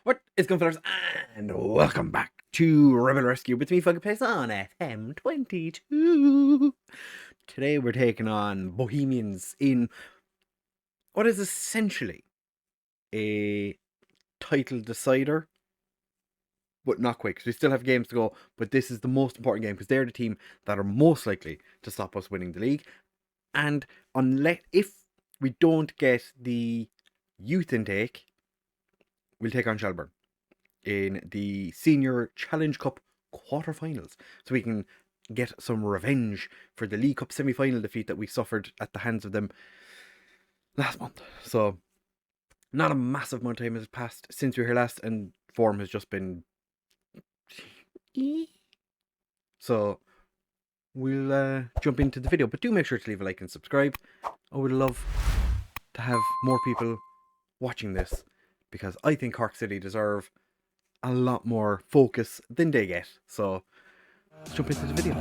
What is going on, fellas? And welcome back to Rebel Rescue with me, FoggyPlays on FM22. Today we're taking on Bohemians in what is essentially a title decider, but not quick, because we still have games to go. But this is the most important game because they're the team that are most likely to stop us winning the league. And if we don't get the youth intake, we'll take on Shelbourne in the Senior Challenge Cup quarterfinals, so we can get some revenge for the League Cup semi-final defeat that we suffered at the hands of them last month. So not a massive amount of time has passed since we were here last, and form has just been so we'll jump into the video, but do make sure to leave a like and subscribe. I would love to have more people watching this because I think Cork City deserve a lot more focus than they get. So let's jump into the video.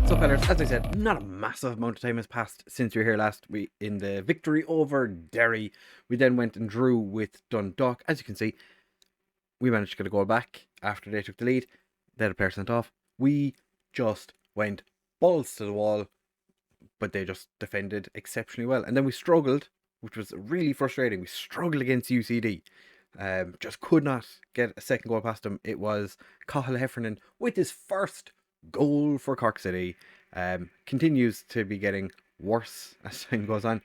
So fellas, as I said, not a massive amount of time has passed since we were here last week in the victory over Derry. We then went and drew with Dundalk. As you can see, we managed to get a goal back after they took the lead. They had a player sent off. We just went balls to the wall, but they just defended exceptionally well. And then we struggled, which was really frustrating. We struggled against UCD. Just could not get a second goal past them. It was Cathal Heffernan with his first goal for Cork City. Continues to be getting worse as time goes on.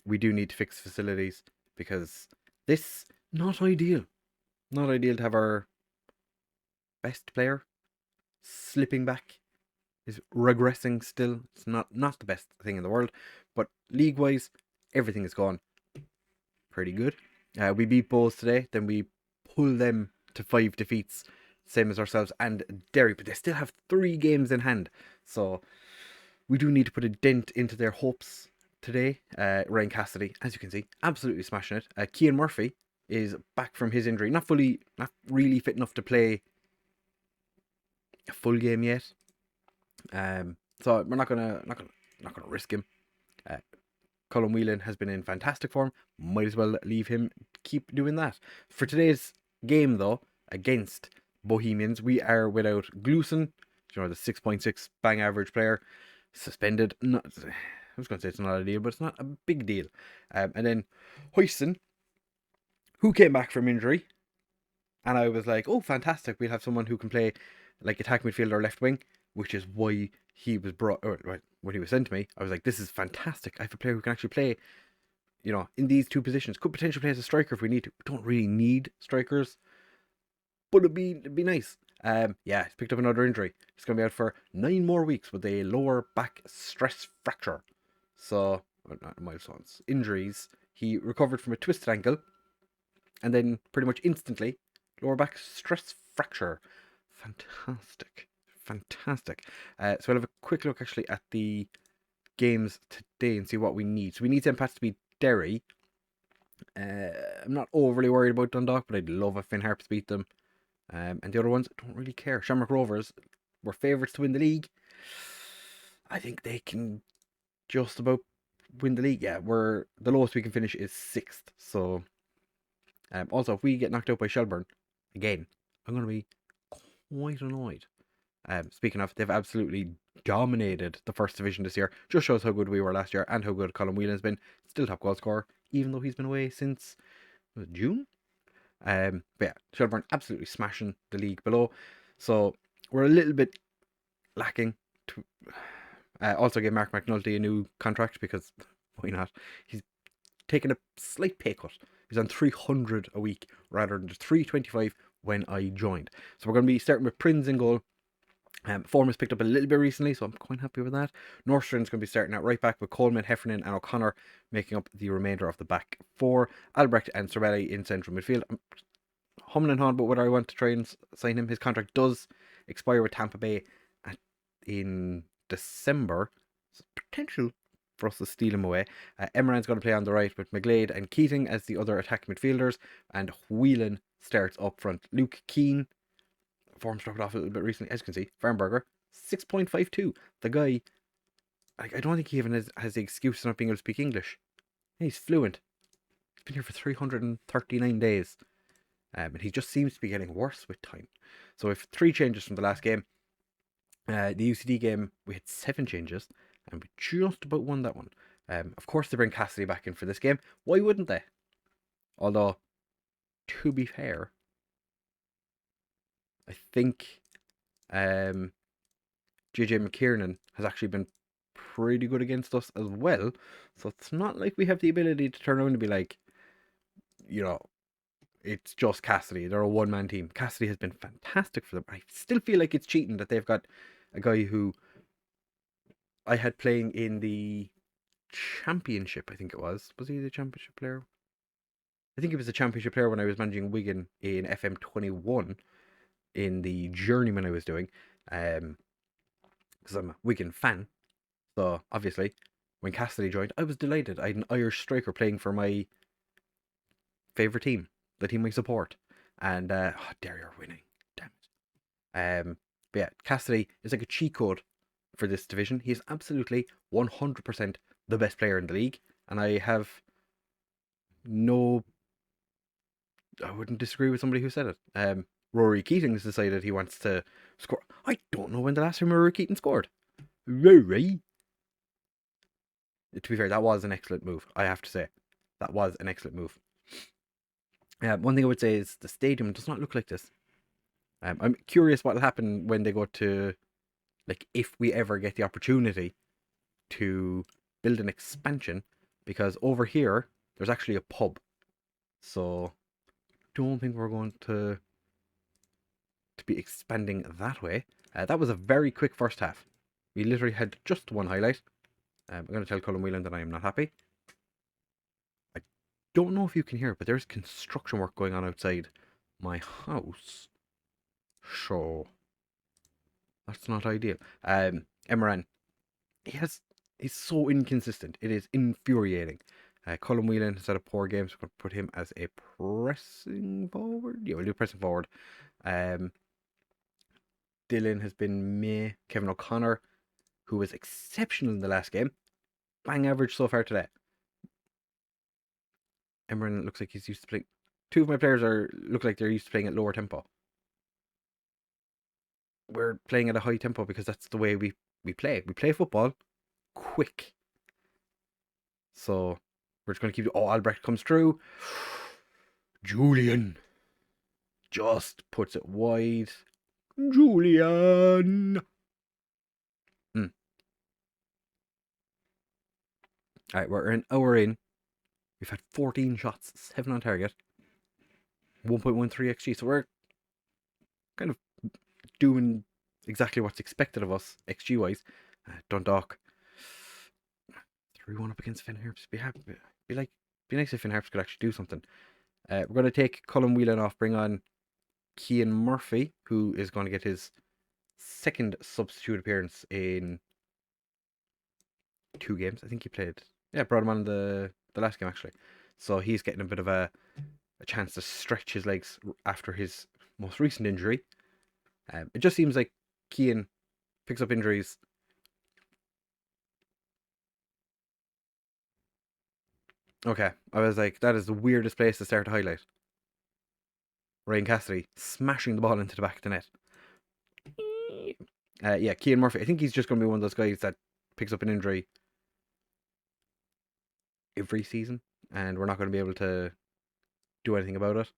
We do need to fix facilities because this not ideal. Not ideal to have our best player slipping back, is regressing still. It's not the best thing in the world, but league wise, everything is gone pretty good. We beat BOHS today, then we pull them to 5 defeats, same as ourselves and Derry, but they still have 3 games in hand, so we do need to put a dent into their hopes today. Ryan Cassidy, as you can see, absolutely smashing it. Cian Murphy is back from his injury, not really fit enough to play a full game yet. So we're not gonna risk him. Colin Whelan has been in fantastic form. Might as well leave him keep doing that. For today's game, though, against Bohemians, we are without Glueson, the 6.6 bang average player, suspended. I was going to say it's not a deal, but it's not a big deal. And then Hoyson, who came back from injury, and I was like, oh, fantastic, we'll have someone who can play like attack midfield or left wing, which is why he was brought, or when he was sent to me, I was like, this is fantastic. I have a player who can actually play, in these 2 positions. Could potentially play as a striker if we need to. We don't really need strikers, but it'd be nice. He's picked up another injury. He's going to be out for 9 more weeks with a lower back stress fracture. So, not milestones, injuries. He recovered from a twisted ankle, and then pretty much instantly, lower back stress fracture. Fantastic. So we'll have a quick look actually at the games today and see what we need. So we need St. Pat's to beat Derry. I'm not overly worried about Dundalk, but I'd love if Finn Harps beat them. And the other ones, I don't really care. Shamrock Rovers were favourites to win the league. I think they can just about win the league. Yeah, the lowest we can finish is 6th. So also, if we get knocked out by Shelbourne again, I'm going to be quite annoyed. Speaking of, they've absolutely dominated the first division this year. Just shows how good we were last year and how good Colin Whelan has been. Still top goal scorer, even though he's been away since June. But yeah, Shelbourne absolutely smashing the league below. So we're a little bit lacking. Also gave Mark McNulty a new contract because why not? He's taken a slight pay cut. He's on 300 a week rather than 325 when I joined. So we're going to be starting with Prince in goal. Form has picked up a little bit recently, so I'm quite happy with that. Northstrand's going to be starting out right back with Coleman, Heffernan and O'Connor making up the remainder of the back 4. Albrecht and Cervelli in central midfield. I'm humming and hawing about whether I want to try and sign him. His contract does expire with Tampa Bay in December. So potential for us to steal him away. Emeran's going to play on the right with McGlade and Keating as the other attacking midfielders, and Whelan starts up front. Luke Keane, form struck off a little bit recently, as you can see. Farnberger, 6.52. The guy, I don't think he even has the excuse of not being able to speak English. He's fluent. He's been here for 339 days. And he just seems to be getting worse with time. So we have 3 changes from the last game. The UCD game, we had 7 changes, and we just about won that one. Of course, they bring Cassidy back in for this game. Why wouldn't they? Although, to be fair, I think JJ McKiernan has actually been pretty good against us as well. So it's not like we have the ability to turn around and be like, it's just Cassidy. They're a one-man team. Cassidy has been fantastic for them. I still feel like it's cheating that they've got a guy who I had playing in the championship, I think it was. Was he the championship player? I think he was the championship player when I was managing Wigan in FM21 in the journeyman I was doing. Because I'm a Wigan fan. So, obviously, when Cassidy joined, I was delighted. I had an Irish striker playing for my favourite team, the team I support. And, Derry are winning. Damn it. But yeah, Cassidy is like a cheat code for this division. He is absolutely 100% the best player in the league. And I wouldn't disagree with somebody who said it. Rory Keating has decided he wants to score. I don't know when the last time Rory Keating scored. Rory. To be fair, that was an excellent move, I have to say. That was an excellent move. One thing I would say is the stadium does not look like this. I'm curious what will happen when they go to, like, if we ever get the opportunity to build an expansion, because over here there's actually a pub. So don't think we're going to be expanding that way. That was a very quick first half. We literally had just one highlight. I'm going to tell Colin Whelan that I am not happy. I don't know if you can hear it, but there's construction work going on outside my house. So that's not ideal. Emran, he's so inconsistent. It is infuriating. Colin Whelan has had a poor game, so we're going to put him as a pressing forward. Yeah, we'll do pressing forward. Dylan has been meh. Kevin O'Connor, who was exceptional in the last game, bang average so far today. Emran looks like he's used to playing. 2 of my players look like they're used to playing at lower tempo. We're playing at a high tempo because that's the way we play. We play football quick. So we're just going to keep. Oh, Albrecht comes through. Julian just puts it wide. Julian. Alright, we're an hour in. We've had 14 shots, 7 on target, 1.13 XG. So we're kind of doing exactly what's expected of us XG wise. Dundalk 3-1 up against Finn Harps. Be nice if Finn Harps could actually do something. We're going to take Colin Whelan off, bring on Cian Murphy, who is going to get his second substitute appearance in 2 games. I think he played. Yeah, brought him on the last game actually. So he's getting a bit of a chance to stretch his legs after his most recent injury. It just seems like Cian picks up injuries. Okay, I was like, that is the weirdest place to start a highlight. Ryan Cassidy smashing the ball into the back of the net. Yeah, Cian Murphy. I think he's just going to be one of those guys that picks up an injury every season, and we're not going to be able to do anything about it.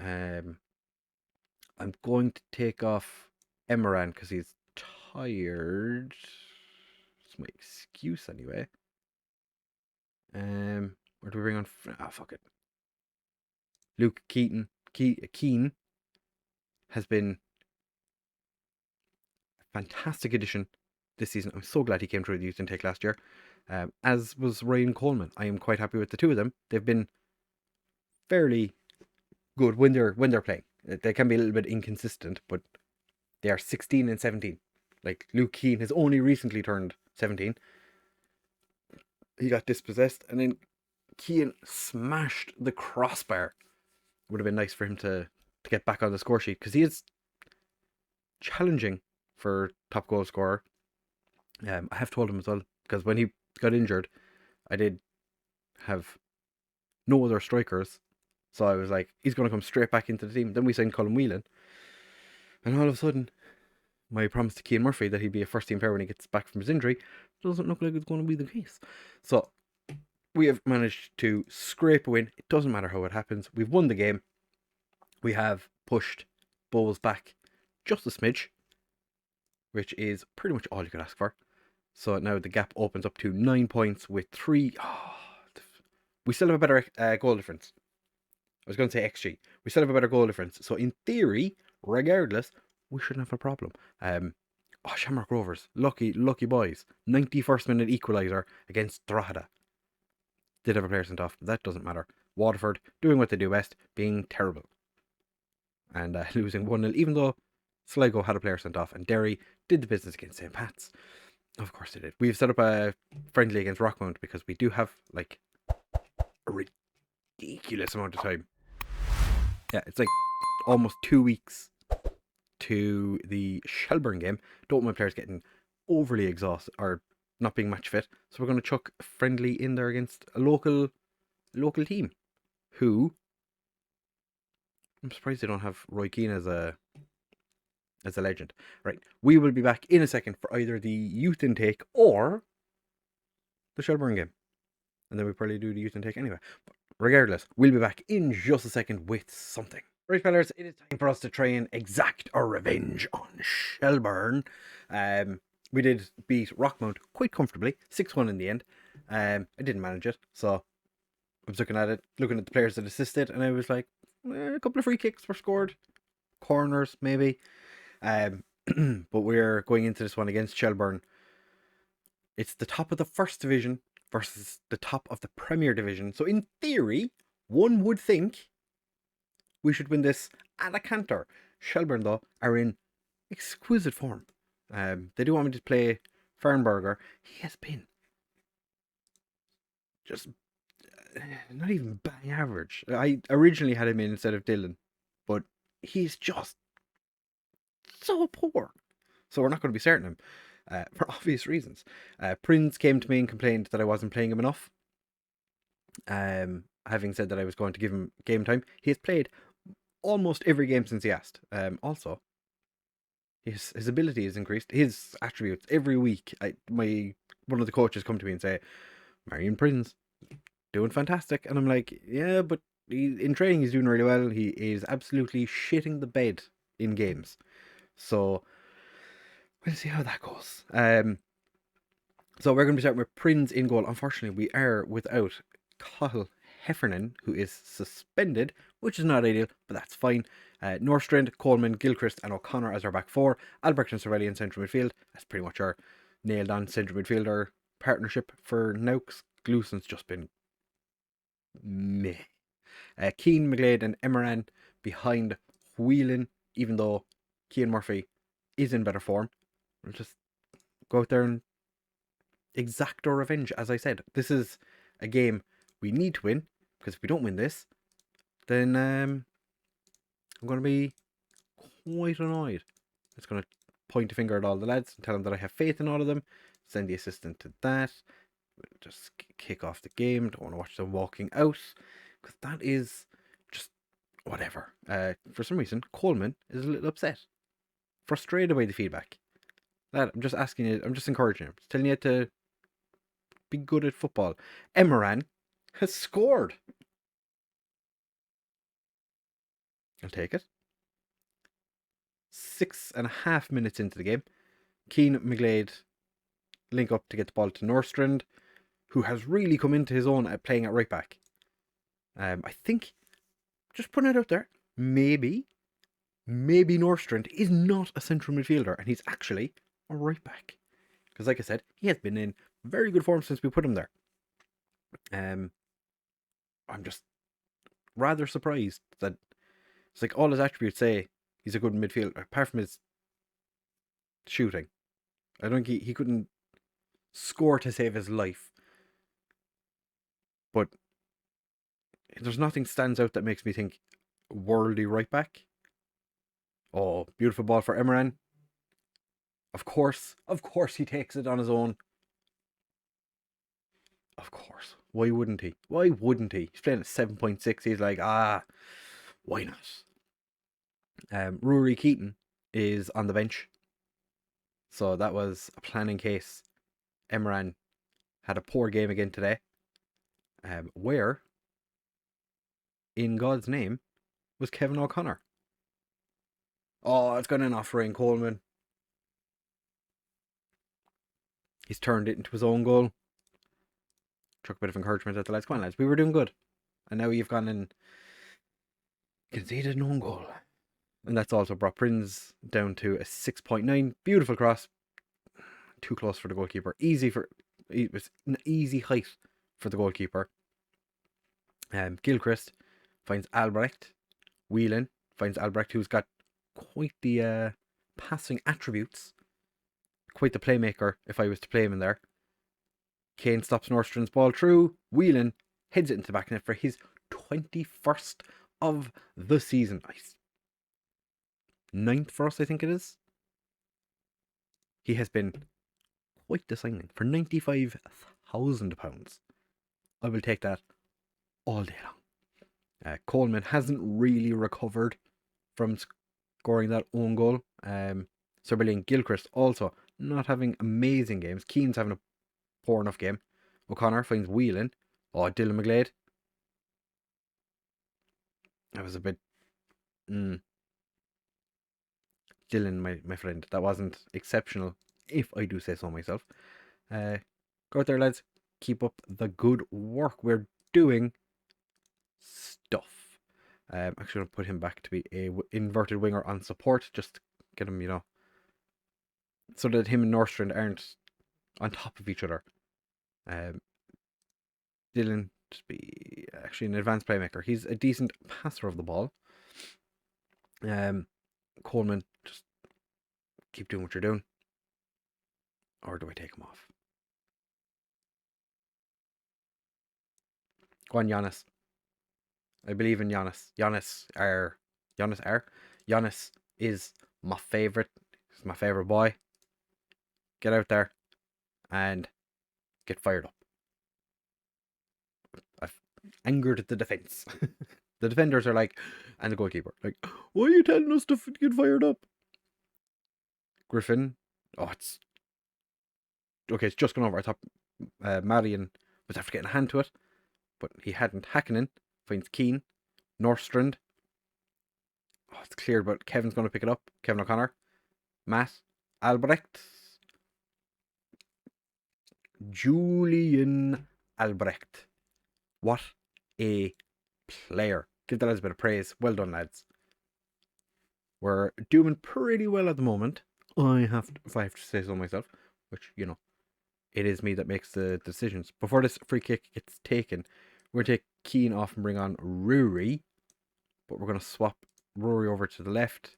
I'm going to take off Emran because he's tired. That's my excuse anyway. Where do we bring on? Fuck it. Luke Keane has been a fantastic addition this season. I'm so glad he came through the youth intake last year. As was Ryan Coleman. I am quite happy with the 2 of them. They've been fairly good when they're playing. They can be a little bit inconsistent, but they are 16 and 17. Like, Luke Keane has only recently turned 17. He got dispossessed, and then Cian smashed the crossbar. Would have been nice for him to get back on the score sheet, because he is challenging for top goal scorer. I have told him as well, because when he got injured, I did have no other strikers. So I was like, he's going to come straight back into the team. Then we signed Colin Whelan. And all of a sudden, my promise to Cian Murphy that he'd be a first team player when he gets back from his injury doesn't look like it's going to be the case. So we have managed to scrape a win. It doesn't matter how it happens. We've won the game. We have pushed Bohs back just a smidge, which is pretty much all you could ask for. So now the gap opens up to 9 points with 3. Oh, we still have a better goal difference. I was going to say XG. We still have a better goal difference. So in theory, regardless, we shouldn't have a problem. Shamrock Rovers, lucky boys. 91st minute equaliser against Drogheda. Did have a player sent off, but that doesn't matter. Waterford doing what they do best, being terrible. And losing 1-0, even though Sligo had a player sent off, and Derry did the business against St. Pat's. Of course they did. We've set up a friendly against Rockmount because we do have like a ridiculous amount of time. Yeah, it's like almost 2 weeks to the Shelbourne game. Don't want my players getting overly exhausted or not being match fit. So we're going to chuck friendly in there against a local team who, I'm surprised they don't have Roy Keane as a legend. Right, we will be back in a second for either the youth intake or the Shelbourne game. And then we'll probably do the youth intake anyway. But regardless, we'll be back in just a second with something. Right, fellas, it is time for us to try and exact our revenge on Shelbourne. We did beat Rockmount quite comfortably, 6-1 in the end. I didn't manage it, so I was looking at the players that assisted, and I was like, a couple of free kicks were scored, corners maybe. But we're going into this one against Shelbourne. It's the top of the first division versus the top of the Premier Division. So in theory, one would think we should win this at a canter. Shelbourne, though, are in exquisite form. They do want me to play Fernberger. He has been just not even bang average. I originally had him in instead of Dylan, but he's just so poor. So we're not going to be starting him for obvious reasons. Prince came to me and complained that I wasn't playing him enough. Having said that I was going to give him game time, he has played almost every game since he asked. Also, his ability has increased. His attributes every week. One of the coaches come to me and say, Marion Prince doing fantastic, and I'm like, yeah, but in training he's doing really well. He is absolutely shitting the bed in games. So we'll see how that goes. So we're going to be starting with Prince in goal. Unfortunately, we are without Cathal Heffernan, who is suspended, which is not ideal, but that's fine. Norstrand, Coleman, Gilchrist, and O'Connor as our back four. Albrecht and Cervelli in central midfield. That's pretty much our nailed on central midfielder partnership for now, because Gleuson's just been meh. Keane, McGlade, and Emeran behind Whelan, even though Cian Murphy is in better form. We'll just go out there and exact our revenge. As I said, this is a game we need to win, because if we don't win this, then I'm going to be quite annoyed. It's going to point a finger at all the lads and tell them that I have faith in all of them. Send the assistant to that. Just kick off the game. Don't want to watch them walking out, because that is just whatever. For some reason, Coleman is a little upset, frustrated by the feedback. Lad, I'm just asking you. I'm just encouraging you. Just telling you to be good at football. Emeran has scored. I'll take it. 6.5 minutes into the game, Keane, McGlade link up to get the ball to Norstrand, who has really come into his own at playing at right back. I think, just putting it out there, maybe Norstrand is not a central midfielder and he's actually a right back. Because like I said, he has been in very good form since we put him there. I'm just rather surprised that it's like all his attributes say he's a good midfielder, apart from his shooting. I don't think he couldn't score to save his life. But there's nothing stands out that makes me think worldly right back. Oh, beautiful ball for Emeran. Of course he takes it on his own. Of course. Why wouldn't he? Why wouldn't he? He's playing at 7.6. He's like, why not? Rory Keaton is on the bench. So that was a plan in case Emran had a poor game again today. Where, in God's name, was Kevin O'Connor? Oh, it's gone in off Ryan Coleman. He's turned it into his own goal. Took a bit of encouragement at the lads. Come on, lads, we were doing good. And now you've gone and conceded an own goal. And that's also brought Prince down to a 6.9. Beautiful cross. Too close for the goalkeeper. It was an easy height for the goalkeeper. Gilchrist finds Albrecht. Whelan finds Albrecht, who's got quite the passing attributes. Quite the playmaker, if I was to play him in there. Kane stops Nordstrand's ball through. Whelan heads it into the back net for his 21st of the season. Nice. 9th for us, I think it is. He has been quite the signing for £95,000. I will take that all day long. Coleman hasn't really recovered from scoring that own goal. Sir Billy and Gilchrist also not having amazing games. Keane's having a poor enough game. O'Connor finds Whelan. Oh, Dylan McGlade. That was a bit... Dylan, my friend, that wasn't exceptional, if I do say so myself. Go out there, lads. Keep up the good work. We're doing stuff. Actually, going to put him back to be a inverted winger on support. Just to get him, so that him and Nordstrand aren't on top of each other. Dylan just be actually an advanced playmaker. He's a decent passer of the ball. Coleman, just keep doing what you're doing. Or do I take him off? Go on, Giannis. I believe in Giannis. Giannis is my favourite. He's my favourite boy. Get out there and get fired up. I've angered the defence. The defenders are like, and the goalkeeper, like, why are you telling us to get fired up? Griffin, it's just gone over. I thought Marion was after getting a hand to it, but he hadn't. Hakkinen finds Keane. Nordstrand. Oh, it's cleared, but Kevin's going to pick it up. Kevin O'Connor. Matt. Albrecht. Julian Albrecht. What a player. Give the lads a bit of praise. Well done, lads. We're doing pretty well at the moment. If I have to say so myself, which, it is me that makes the decisions. Before this free kick gets taken, we're going to take Keane off and bring on Rory. But we're going to swap Rory over to the left.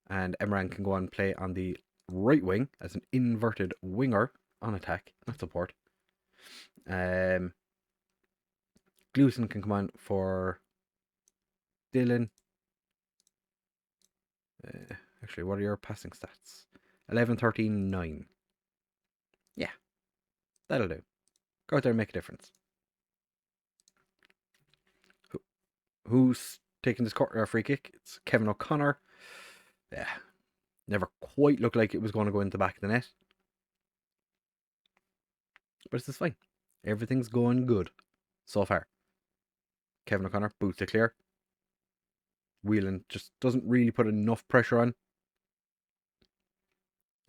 And Emran can go on and play on the right wing as an inverted winger on attack, not support. Glueson can come on for Dylan. Actually, what are your passing stats? 11, 13, 9. Yeah, that'll do. Go out there and make a difference. Who's taking this free kick? It's Kevin O'Connor. Yeah, never quite looked like it was going to go into the back of the net. But this is fine. Everything's going good so far. Kevin O'Connor boots it clear. Whelan just doesn't really put enough pressure on.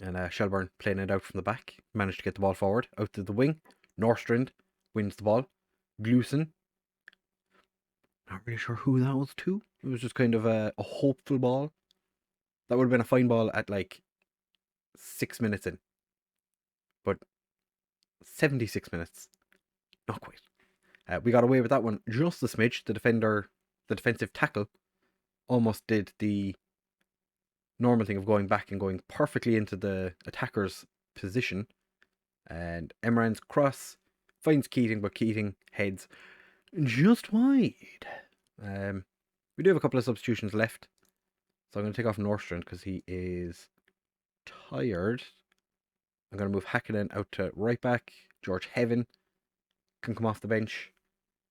And Shelbourne playing it out from the back. Managed to get the ball forward. Out to the wing. Nordstrand wins the ball. Glueson. Not really sure who that was to. It was just kind of a hopeful ball. That would have been a fine ball at like 6 minutes in. But 76 minutes. Not quite. We got away with that one just a smidge. The defensive tackle, almost did the normal thing of going back and going perfectly into the attacker's position. And Emran's cross finds Keating, but Keating heads just wide. We do have a couple of substitutions left. So I'm going to take off Nordstrand because he is tired. I'm going to move Hakkinen out to right back. George Heaven can come off the bench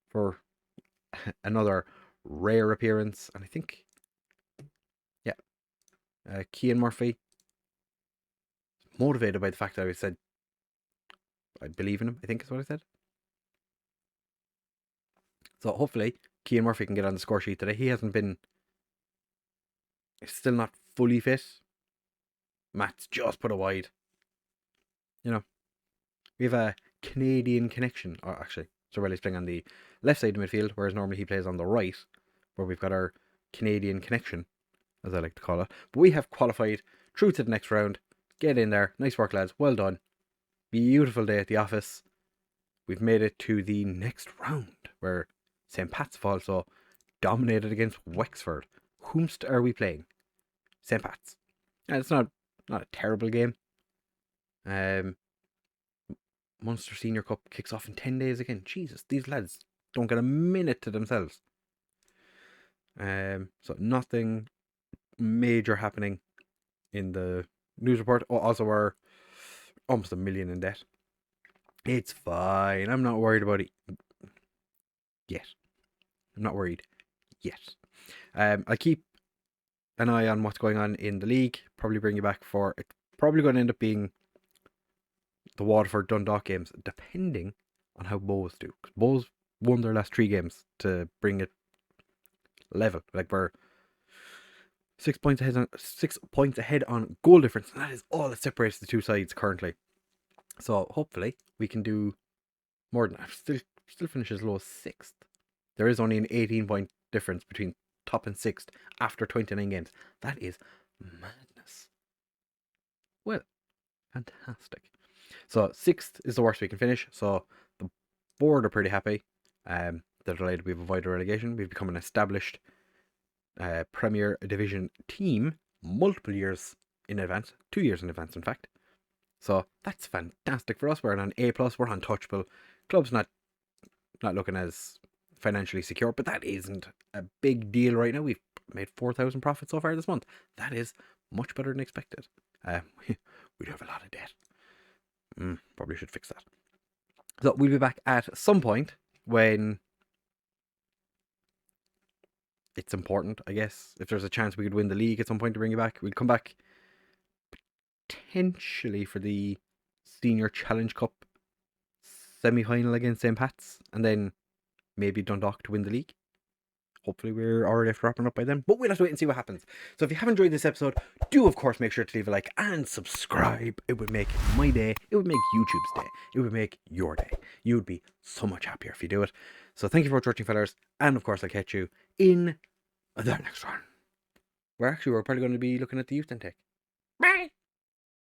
for another rare appearance. And I think, yeah, Cian Murphy, motivated by the fact that I said I believe in him, I think is what I said. So hopefully Cian Murphy can get on the score sheet today. He hasn't been, still not fully fit. Matt's just put a wide. You know, we have a Canadian connection. Or actually, Sorelli's playing on the left side of midfield, whereas normally he plays on the right, where we've got our Canadian connection, as I like to call it. But we have qualified through to the next round. Get in there. Nice work, lads. Well done. Beautiful day at the office. We've made it to the next round, where St. Pat's have also dominated against Wexford. Whomst are we playing? St. Pat's. And it's not a terrible game. Munster Senior Cup kicks off in 10 days again. Jesus, these lads don't get a minute to themselves. So nothing major happening in the news report. Oh, also we're almost $1 million in debt. It's fine. I'm not worried about it yet. I'm not worried yet. I'll keep an eye on what's going on in the league. Probably bring you back for it. Probably going to end up being the Waterford Dundalk games, depending on how BOHS do. Because BOHS won their last 3 games to bring it level. Like we're 6 points ahead on goal difference, and that is all that separates the two sides currently. So hopefully we can do more than that. Still finish as low as 6th. There is only an 18-point difference between top and 6th after 29 games. That is madness. Well, fantastic. So 6th is the worst we can finish. So the board are pretty happy. They're delighted we've avoided relegation. We've become an established Premier Division team multiple years in advance. 2 years in advance, in fact. So that's fantastic for us. We're on an A+. We're untouchable. Club's not looking as financially secure, but that isn't a big deal right now. We've made 4,000 profit so far this month. That is much better than expected. We do have a lot of debt. Probably should fix that. So we'll be back at some point when it's important, I guess. If there's a chance we could win the league at some point to bring you back, we'll come back potentially for the Senior Challenge Cup semi-final against St. Pat's, and then maybe Dundalk to win the league. Hopefully we're already after wrapping up by then, but we'll have to wait and see what happens. So if you have enjoyed this episode, do of course make sure to leave a like and subscribe. It would make my day. It would make YouTube's day. It would make your day. You would be so much happier if you do it. So thank you for watching, fellas, and of course I'll catch you in the next one. We're probably going to be looking at the youth intake.